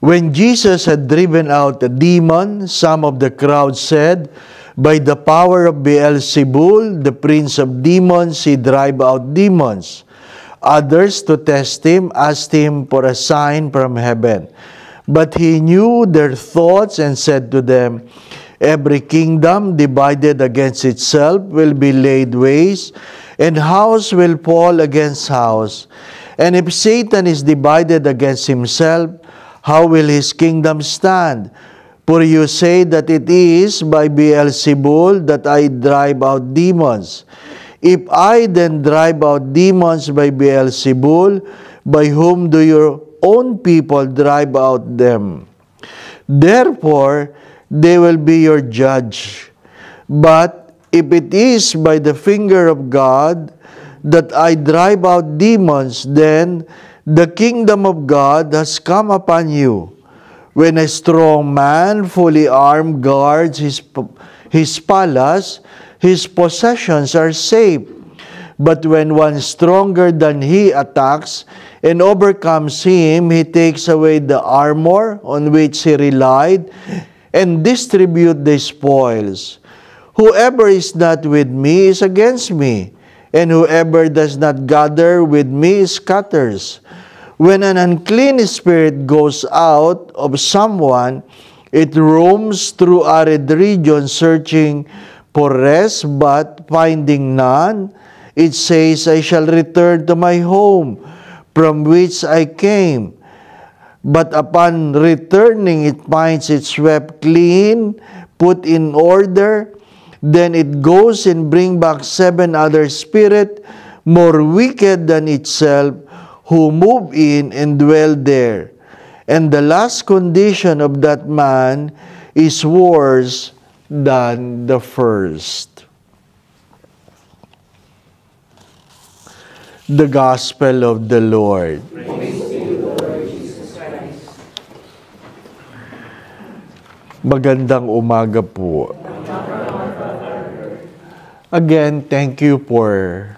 When Jesus had driven out the demon, some of the crowd said, "By the power of Beelzebul, the prince of demons, he drive out demons." Others, to test him, asked him for a sign from heaven. But he knew their thoughts and said to them, "Every kingdom divided against itself will be laid waste, and house will fall against house. And if Satan is divided against himself, how will his kingdom stand? For you say that it is by Beelzebul that I drive out demons. If I then drive out demons by Beelzebul, by whom do your own people drive out them? Therefore, they will be your judge. But if it is by the finger of God that I drive out demons, then the kingdom of God has come upon you. When a strong man, fully armed, guards his palace, his possessions are safe. But when one stronger than he attacks and overcomes him, he takes away the armor on which he relied and distributes the spoils. Whoever is not with me is against me, and whoever does not gather with me scatters. When an unclean spirit goes out of someone, it roams through arid regions searching for rest, but finding none, it says, "I shall return to my home from which I came." But upon returning, it finds it swept clean, put in order. Then it goes and brings back 7 other spirits, more wicked than itself, who move in and dwell there. And the last condition of that man is worse than the first. The Gospel of the Lord. Praise to you, Lord Jesus Christ. Magandang umaga po. Again, thank you for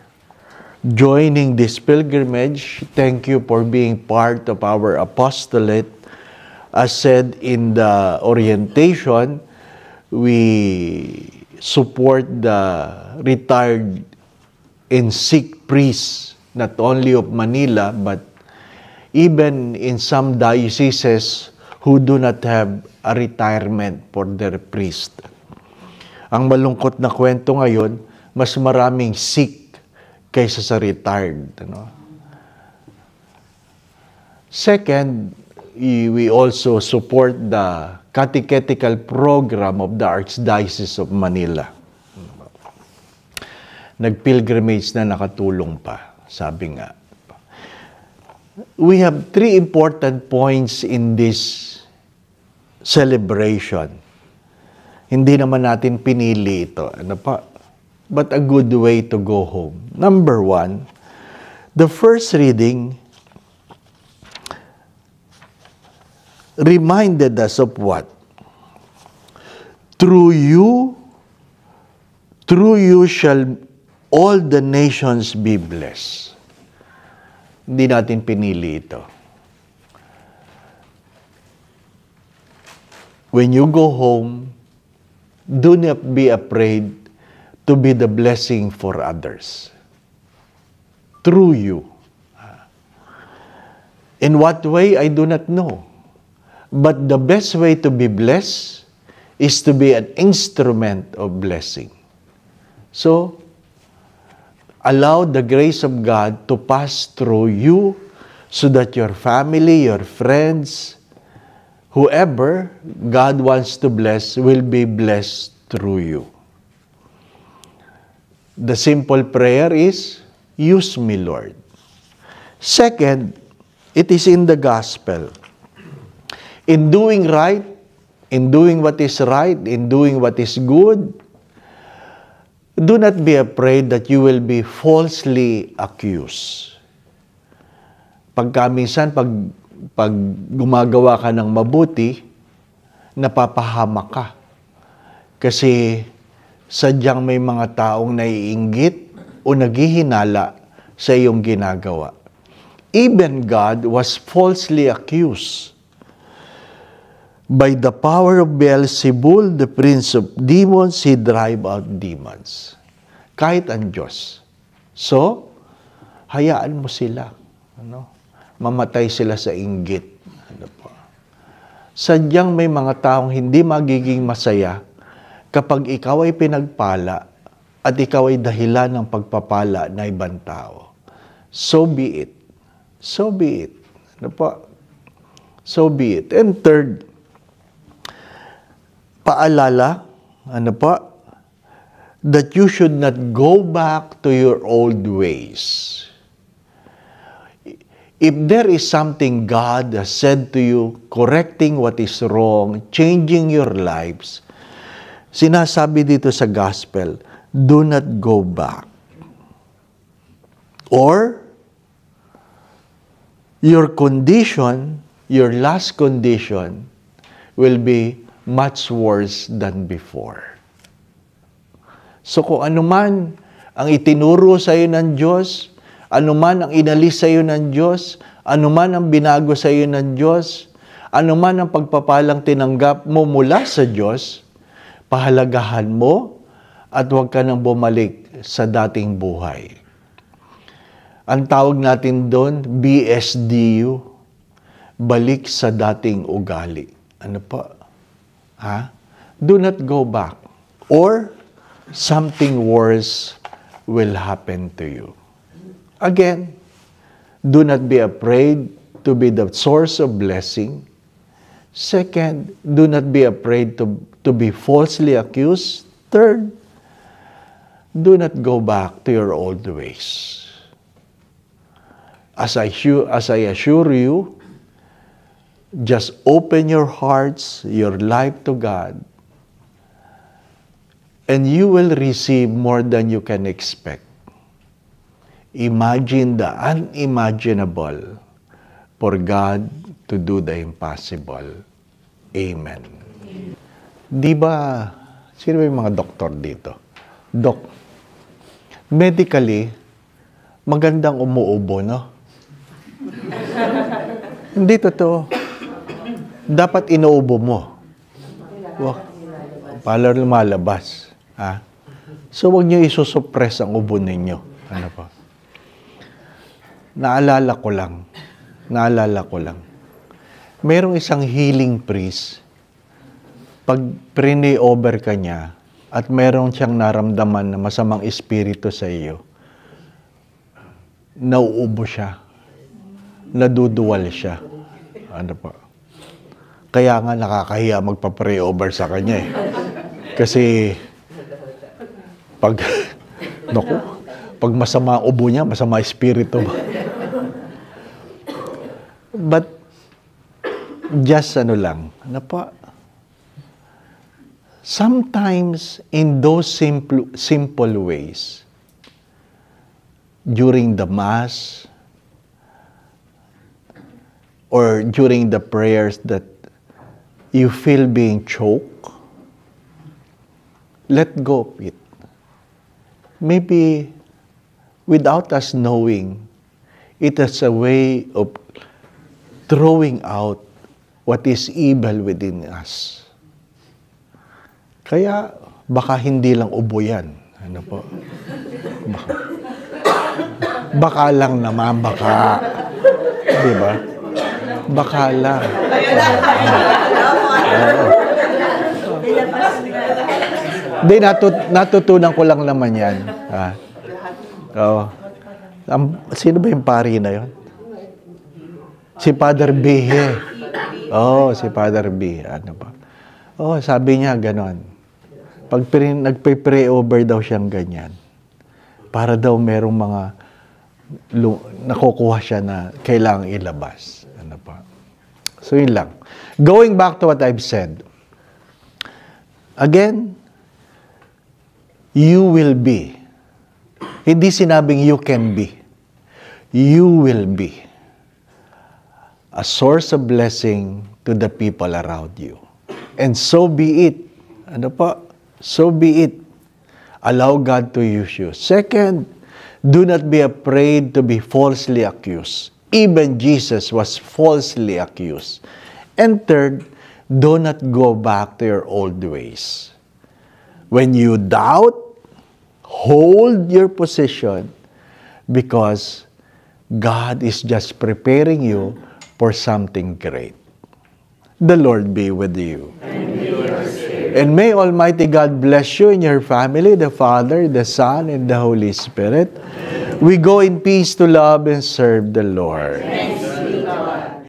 joining this pilgrimage. Thank you for being part of our apostolate. As said in the orientation, we support the retired and sick priests, not only of Manila, but even in some dioceses who do not have a retirement for their priest. Ang malungkot na kwento ngayon, mas maraming sick kaysa sa retired. Second, we also support the catechetical program of the Archdiocese of Manila. Nag-pilgrimage na nakatulong pa, sabi nga. We have 3 important points in this celebration. Hindi naman natin pinili ito. But a good way to go home. Number 1, the first reading reminded us of what? Through you shall all the nations be blessed. Hindi natin pinili ito. When you go home, do not be afraid to be the blessing for others. Through you. In what way, I do not know. But the best way to be blessed is to be an instrument of blessing. So, allow the grace of God to pass through you so that your family, your friends, whoever God wants to bless will be blessed through you. The simple prayer is, use me, Lord. Second, it is in the gospel. In doing right, in doing what is right, in doing what is good, do not be afraid that you will be falsely accused. Minsan, pag gumagawa ka ng mabuti, napapahamak ka. Kasi sadyang may mga taong naiinggit o naghihinala sa iyong ginagawa. Even God was falsely accused. By the power of Beelzebul, the prince of demons, he drive out demons. Kahit ang Diyos. So, hayaan mo sila. Mamatay sila sa inggit. Sadyang may mga taong hindi magiging masaya kapag ikaw ay pinagpala at ikaw ay dahilan ng pagpapala na ibang tao. So be it. So be it. So be it. And third, paalala, that you should not go back to your old ways. If there is something God has said to you, correcting what is wrong, changing your lives, sinasabi dito sa gospel, do not go back. Or, your condition, your last condition, will be much worse than before. So kung anuman ang itinuro sa iyo ng Diyos, anuman ang inalis sa iyo ng Diyos, anuman ang binago sa iyo ng Diyos, anuman ang pagpapalang tinanggap mo mula sa Diyos, pahalagahan mo at huwag ka nang bumalik sa dating buhay. Ang tawag natin doon, BSDU, balik sa dating ugali. Ano pa? Do not go back. Or, something worse will happen to you. Again, do not be afraid to be the source of blessing. Second, do not be afraid to be falsely accused. Third, do not go back to your old ways. As I assure you, just open your hearts, your life to God, and you will receive more than you can expect. Imagine the unimaginable for God to do the impossible. Amen. Di ba, sino ba yung mga doktor dito? Dok, medically, magandang umuubo, no? Hindi totoo. Dapat inuubo mo. Para lumalabas. So, huwag niyo isusuppress ang ubo ninyo. Ano pa? Naalala ko lang. Merong isang healing priest, pag pre-over ka niya, at meron siyang naramdaman na masamang espiritu sa iyo, nauubo siya. Naduduwal siya. Ano pa? Kaya nga nakakahiya magpa-pray-over sa kanya eh. Kasi, pag masama ang ubo niya, masama espiritu ba? But, just sometimes in those simple ways, during the Mass, or during the prayers that you feel being choked, let go of it. Maybe without us knowing, it is a way of throwing out what is evil within us. Kaya baka hindi lang ubo yan. Ano po? Baka lang naman, baka. Di ba? Baka lang. Hindi, natutunan ko lang naman yan. Sino ba yung pari na yun? Si Father B. Si Father B. Ano ba? Sabi niya ganon. Pag nagpe-pray over daw siyang ganyan, para daw merong mga nakukuha siya na kailangang ilabas. Ano pa? So yun lang. Going back to what I've said. Again, you will be. Hindi sinabing you can be. You will be a source of blessing to the people around you. And so be it. Ano pa? So be it. Allow God to use you. Second, do not be afraid to be falsely accused. Even Jesus was falsely accused. And third, do not go back to your old ways. When you doubt, hold your position because God is just preparing you for something great. The Lord be with you. And may Almighty God bless you and your family, the Father, the Son, and the Holy Spirit. We go in peace to love and serve the Lord. Thanks be to God.